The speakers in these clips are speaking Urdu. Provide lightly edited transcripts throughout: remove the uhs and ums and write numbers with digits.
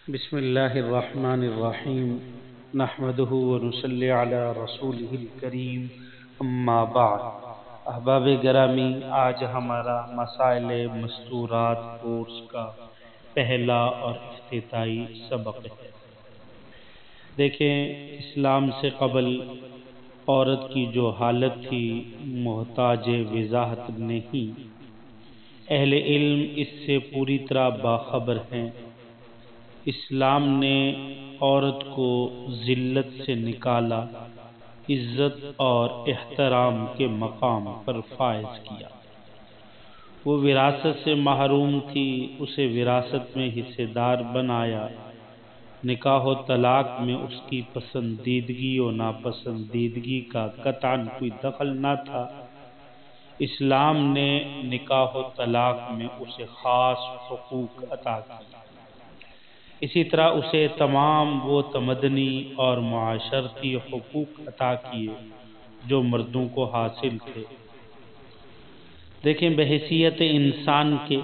بسم اللہ الرحمن الرحیم نحمده ونصلی علی رسولہ الکریم اما بعد۔ احباب گرامی، آج ہمارا مسائل مستورات کورس کا پہلا اور افتتاحی سبق ہے۔ دیکھیں، اسلام سے قبل عورت کی جو حالت تھی محتاج وضاحت نہیں، اہل علم اس سے پوری طرح باخبر ہیں۔ اسلام نے عورت کو ذلت سے نکالا، عزت اور احترام کے مقام پر فائز کیا۔ وہ وراثت سے محروم تھی، اسے وراثت میں حصے دار بنایا۔ نکاح و طلاق میں اس کی پسندیدگی و ناپسندیدگی کا قطعاً کوئی دخل نہ تھا۔ اسلام نے نکاح و طلاق میں اسے خاص حقوق عطا کیے۔ اسی طرح اسے تمام وہ تمدنی اور معاشرتی حقوق عطا کیے جو مردوں کو حاصل تھے۔ دیکھیں، بحیثیت انسان کے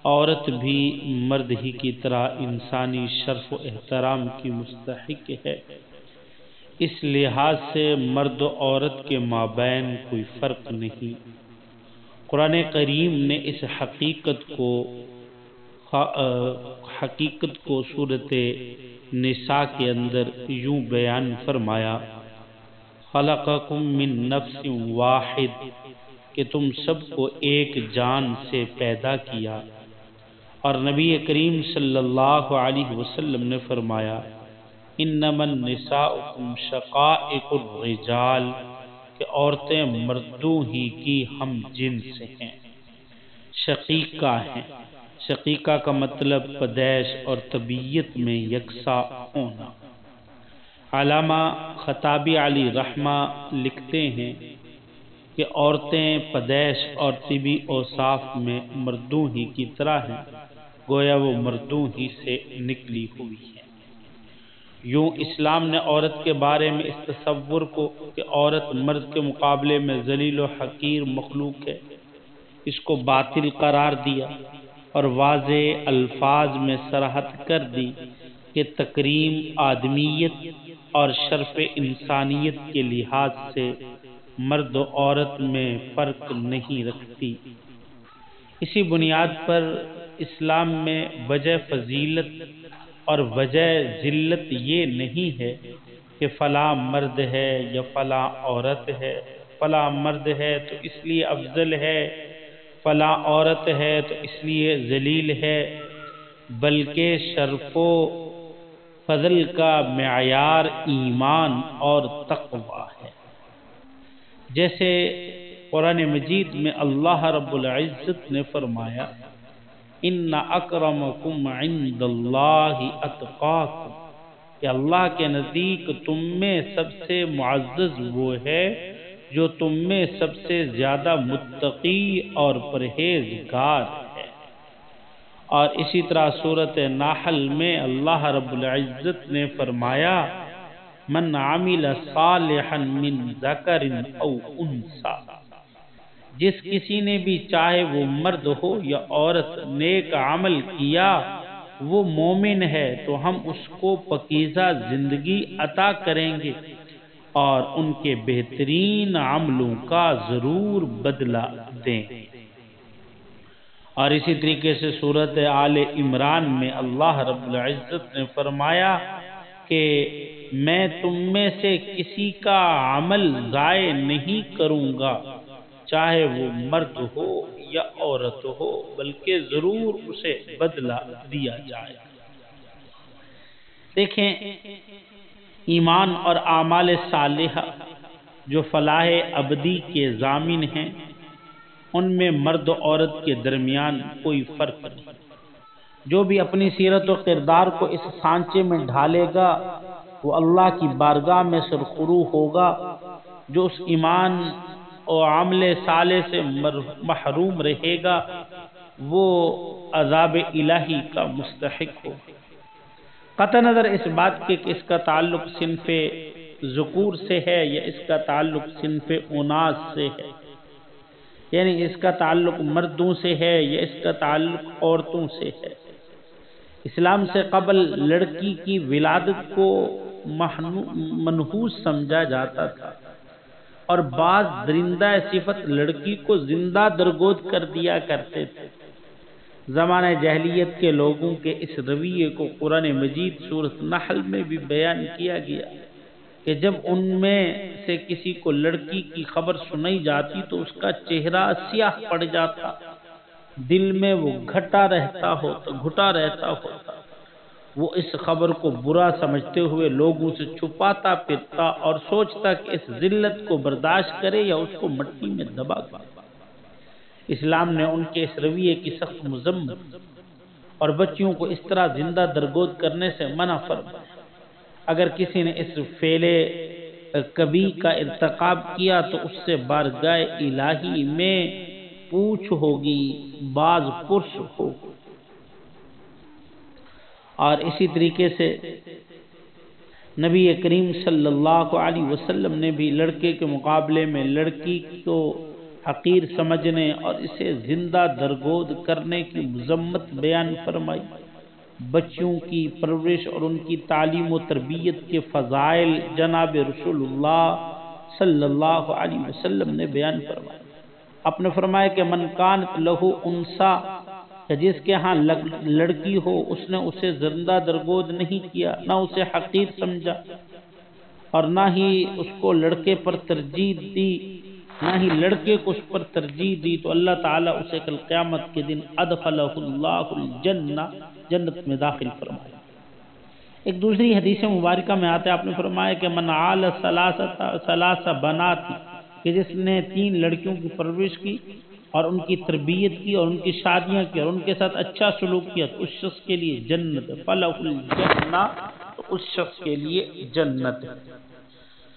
عورت بھی مرد ہی کی طرح انسانی شرف و احترام کی مستحق ہے۔ اس لحاظ سے مرد و عورت کے مابین کوئی فرق نہیں۔ قرآن کریم نے اس حقیقت کو سورۃ نساء کے اندر یوں بیان فرمایا: خلقکم من نفس واحد، کہ تم سب کو ایک جان سے پیدا کیا۔ اور نبی کریم صلی اللہ علیہ وسلم نے فرمایا: انما النساء شقائق الرجال، کہ عورتیں مردوں ہی کی ہم جنس ہیں، شقیقہ ہیں۔ شقیقہ کا مطلب پدیش اور طبیعت میں یکساں ہونا۔ علامہ خطابی علی رحمہ لکھتے ہیں کہ عورتیں پدیش اور طبی اوصاف میں مردوں ہی کی طرح ہیں، گویا وہ مردوں ہی سے نکلی ہوئی ہیں۔ یوں اسلام نے عورت کے بارے میں اس تصور کو کہ عورت مرد کے مقابلے میں ذلیل و حقیر مخلوق ہے، اس کو باطل قرار دیا اور واضح الفاظ میں صراحت کر دی کہ تکریم آدمیت اور شرف انسانیت کے لحاظ سے مرد و عورت میں فرق نہیں رکھتی۔ اسی بنیاد پر اسلام میں وجہ فضیلت اور وجہ ذلت یہ نہیں ہے کہ فلاں مرد ہے یا فلاں عورت ہے، فلاں مرد ہے تو اس لیے افضل ہے، فلاں عورت ہے تو اس لیے ذلیل ہے، بلکہ شرف و فضل کا معیار ایمان اور تقوی ہے۔ جیسے قرآن مجید میں اللہ رب العزت نے فرمایا: ان اکرمکم عند اللہ اتقاکم، کہ اللہ کے نزدیک تم میں سب سے معزز وہ ہے جو تم میں سب سے زیادہ متقی اور پرہیزگار ہے۔ اور اسی طرح سورۃ نحل میں اللہ رب العزت نے فرمایا: من عمل صالحا من ذکر او انثی، جس کسی نے بھی چاہے وہ مرد ہو یا عورت نیک عمل کیا، وہ مومن ہے تو ہم اس کو پاکیزہ زندگی عطا کریں گے اور ان کے بہترین عملوں کا ضرور بدلہ دیں گے۔ اور اسی طریقے سے سورۃ آل عمران میں اللہ رب العزت نے فرمایا کہ میں تم میں سے کسی کا عمل ضائع نہیں کروں گا، چاہے وہ مرد ہو یا عورت ہو، بلکہ ضرور اسے بدلہ دیا جائے گا۔ دیکھیں، ایمان اور اعمال صالحہ جو فلاح ابدی کے ضامن ہیں، ان میں مرد و عورت کے درمیان کوئی فرق نہیں۔ جو بھی اپنی سیرت و کردار کو اس سانچے میں ڈھالے گا وہ اللہ کی بارگاہ میں سرخرو ہوگا۔ جو اس ایمان اور عمل صالح سے محروم رہے گا وہ عذاب الہی کا مستحق ہو۔ قطع نظر اس بات کے کہ اس کا تعلق صنف ذکور سے ہے یا اس کا تعلق صنف اناث سے ہے، یعنی اس کا تعلق مردوں سے ہے یا اس کا تعلق عورتوں سے ہے، اسلام سے قبل لڑکی کی ولادت کو منحوس سمجھا جاتا تھا، اور بعض درندہ صفت لڑکی کو زندہ درگود کر دیا کرتے تھے۔ زمانہ جاہلیت کے لوگوں کے اس رویے کو قرآن مجید سورۃ نحل میں بھی بیان کیا گیا کہ جب ان میں سے کسی کو لڑکی کی خبر سنائی جاتی تو اس کا چہرہ سیاہ پڑ جاتا، دل میں وہ گھٹا رہتا ہوتا، وہ اس خبر کو برا سمجھتے ہوئے لوگوں سے چھپاتا پھرتا اور سوچتا کہ اس ذلت کو برداشت کرے یا اس کو مٹی میں دبا دے۔ اسلام نے ان کے اس رویے کی سخت مذمت اور بچیوں کو اس طرح زندہ درگود کرنے سے منع فرمایا۔ اگر کسی نے اس فعل کبیح کا ارتکاب کیا تو اس سے بارگاہ الہی میں پوچھ ہوگی، باز پرس ہوگی۔ اور اسی طریقے سے نبی کریم صلی اللہ علیہ وسلم نے بھی لڑکے کے مقابلے میں لڑکی کو حقیر سمجھنے اور اسے زندہ درگود کرنے کی مذمت بیان فرمائی۔ بچوں کی پرورش اور ان کی تعلیم و تربیت کے فضائل جناب رسول اللہ صلی اللہ علیہ وسلم نے بیان فرمایا۔ آپ نے فرمایا کہ من کانت لہو انسا، کہ جس کے ہاں لڑکی ہو اس نے اسے زندہ درگود نہیں کیا، نہ اسے حقیر سمجھا اور نہ ہی اس کو لڑکے پر ترجیح دی، نہ ہی لڑکے کو اس پر ترجیح دی، تو اللہ تعالیٰ اسے کل قیامت کے دن ادخلہ اللہ الجنہ، جنت میں داخل فرمائے۔ ایک دوسری حدیث مبارکہ میں آتا ہے، آپ نے فرمایا کہ من عال ثلاث بنات، کہ جس نے 3 لڑکیوں کی پرورش کی اور ان کی تربیت کی اور ان کی شادیاں کی اور ان کے ساتھ اچھا سلوک کیا، تو اس شخص کے لیے جنت، فلہ الجنہ، تو اس شخص کے لیے جنت۔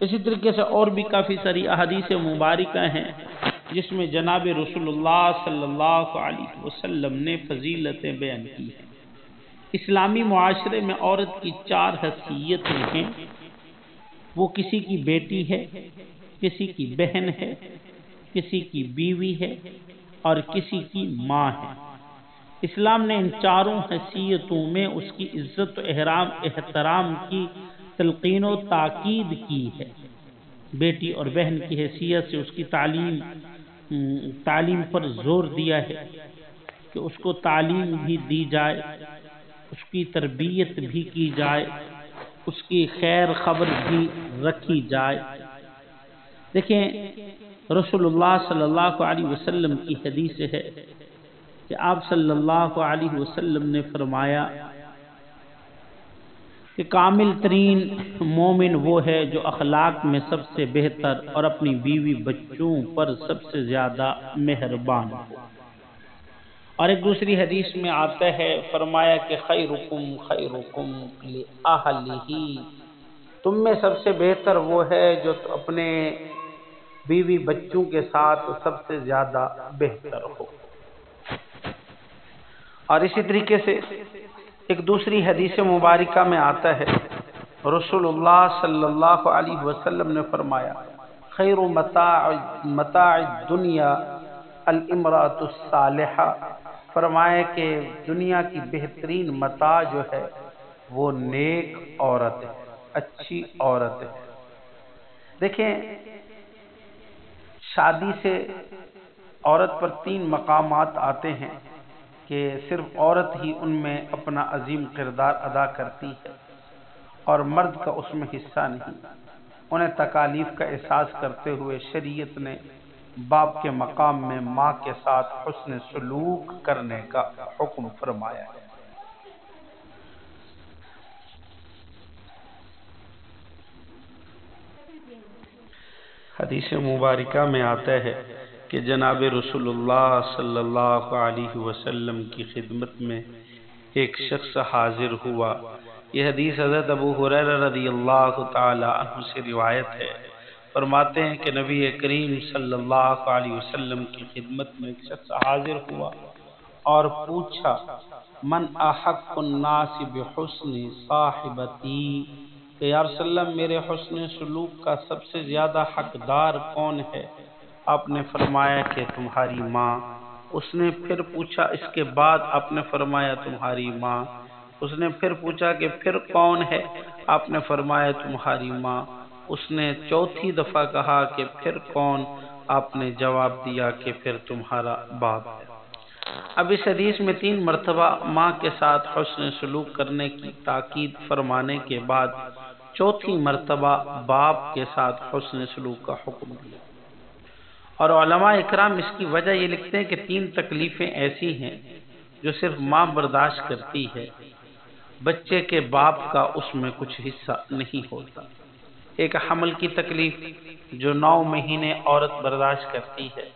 اسی طریقے سے اور بھی کافی ساری احادیث مبارکہ ہیں جس میں جناب رسول اللہ صلی اللہ علیہ وسلم نے فضیلتیں بیان کی ہیں۔ اسلامی معاشرے میں عورت کی 4 حیثیتیں ہیں، وہ کسی کی بیٹی ہے، کسی کی بہن ہے، کسی کی بیوی ہے اور کسی کی ماں ہے۔ اسلام نے ان 4 حیثیتوں میں اس کی عزت و احترام کی تلقین و تاکید کی ہے۔ بیٹی اور بہن کی حیثیت سے اس کی تعلیم پر زور دیا ہے کہ اس کو تعلیم بھی دی جائے، اس کی تربیت بھی کی جائے، اس کی خیر خبر بھی رکھی جائے۔ دیکھیں رسول اللہ صلی اللہ علیہ وسلم کی حدیث ہے کہ آپ صلی اللہ علیہ وسلم نے فرمایا کہ کامل ترین مومن وہ ہے جو اخلاق میں سب سے بہتر اور اپنی بیوی بچوں پر سب سے زیادہ مہربان ہو۔ اور ایک دوسری حدیث میں آتا ہے، فرمایا کہ خیرکم خیرکم لأہلہ، تم میں سب سے بہتر وہ ہے جو اپنے بیوی بچوں کے ساتھ سب سے زیادہ بہتر ہو۔ اور اسی طریقے سے ایک دوسری حدیث مبارکہ میں آتا ہے، رسول اللہ صلی اللہ علیہ وسلم نے فرمایا خیر متاع الدنیا الامرأة الصالحہ، فرمایا کہ دنیا کی بہترین متاع جو ہے وہ نیک عورت ہے، اچھی عورت ہے۔ دیکھیں شادی سے عورت پر 3 مقامات آتے ہیں کہ صرف عورت ہی ان میں اپنا عظیم کردار ادا کرتی ہے اور مرد کا اس میں حصہ نہیں۔ انہیں تکالیف کا احساس کرتے ہوئے شریعت نے باپ کے مقام میں ماں کے ساتھ حسن سلوک کرنے کا حکم فرمایا ہے۔ حدیث مبارکہ میں آتا ہے کہ جناب رسول اللہ صلی اللہ علیہ وسلم کی خدمت میں ایک شخص حاضر ہوا۔ یہ حدیث حضرت ابو ہریرہ رضی اللہ تعالی عنہ سے روایت ہے۔ فرماتے ہیں کہ نبی کریم صلی اللہ علیہ وسلم کی خدمت میں ایک شخص حاضر ہوا اور پوچھا من احق الناس بحسن صاحبتی، کہ یا رسول اللہ میرے حسن سلوک کا سب سے زیادہ حقدار کون ہے؟ آپ نے فرمایا کہ تمہاری ماں۔ اس نے پھر پوچھا اس کے بعد؟ آپ نے فرمایا تمہاری ماں۔ اس نے پھر پوچھا کہ پھر کون ہے؟ آپ نے فرمایا تمہاری ماں۔ اس نے چوتھی دفعہ کہا کہ پھر کون؟ آپ نے جواب دیا کہ پھر تمہارا باپ ہے۔ اب اس حدیث میں 3 مرتبہ ماں کے ساتھ حسن سلوک کرنے کی تاکید فرمانے کے بعد چوتھی مرتبہ باپ کے ساتھ حسن سلوک کا حکم دیا۔ اور علماء اکرام اس کی وجہ یہ لکھتے ہیں کہ 3 تکلیفیں ایسی ہیں جو صرف ماں برداشت کرتی ہے، بچے کے باپ کا اس میں کچھ حصہ نہیں ہوتا۔ ایک حمل کی تکلیف جو 9 مہینے عورت برداشت کرتی ہے،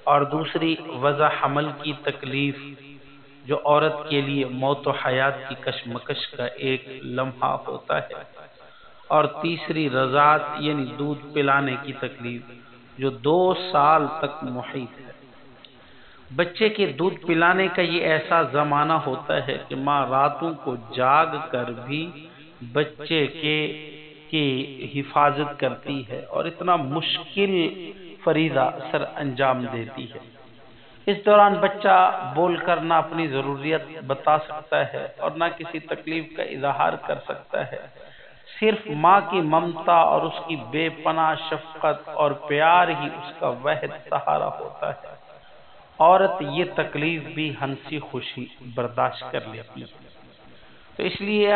اور دوسری وضع حمل کی تکلیف جو عورت کے لیے موت و حیات کی کشمکش کا ایک لمحہ ہوتا ہے، اور تیسری رضاعت یعنی دودھ پلانے کی تکلیف جو 2 سال تک محیط ہے۔ بچے کے دودھ پلانے کا یہ ایسا زمانہ ہوتا ہے کہ ماں راتوں کو جاگ کر بھی بچے کی حفاظت کرتی ہے اور اتنا مشکل فریضہ سر انجام دیتی ہے۔ اس دوران بچہ بول کر نہ اپنی ضروریت بتا سکتا ہے اور نہ کسی تکلیف کا اظہار کر سکتا ہے۔ صرف ماں کی ممتا اور اس کی بے پناہ شفقت اور پیار ہی اس کا واحد سہارا ہوتا ہے۔ عورت یہ تکلیف بھی ہنسی خوشی برداشت کر لیتی ہے۔ تو اس لیے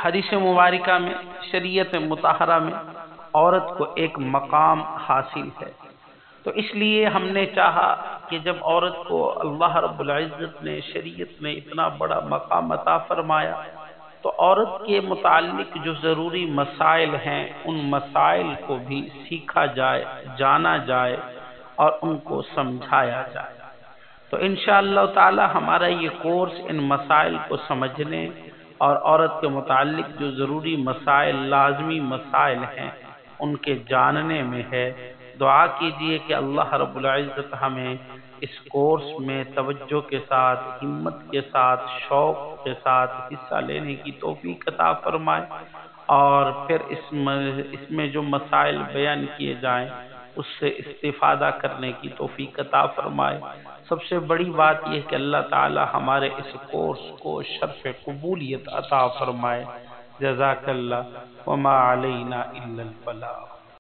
حدیث مبارکہ میں، شریعت مطہرہ میں عورت کو ایک مقام حاصل ہے۔ تو اس لیے ہم نے چاہا کہ جب عورت کو اللہ رب العزت نے شریعت میں اتنا بڑا مقام عطا فرمایا، تو عورت کے متعلق جو ضروری مسائل ہیں ان مسائل کو بھی سیکھا جائے، جانا جائے اور ان کو سمجھایا جائے۔ تو انشاءاللہ تعالی ہمارا یہ کورس ان مسائل کو سمجھنے اور عورت کے متعلق جو ضروری مسائل، لازمی مسائل ہیں ان کے جاننے میں ہے۔ دعا کیجئے کہ اللہ رب العزت ہمیں اس کورس میں توجہ کے ساتھ، ہمت کے ساتھ، شوق کے ساتھ حصہ لینے کی توفیق عطا فرمائے، اور پھر اس میں جو مسائل بیان کیے جائیں اس سے استفادہ کرنے کی توفیق عطا فرمائے۔ سب سے بڑی بات یہ کہ اللہ تعالی ہمارے اس کورس کو شرف قبولیت عطا فرمائے۔ جزاک اللہ، وما علینا الا البلاغ۔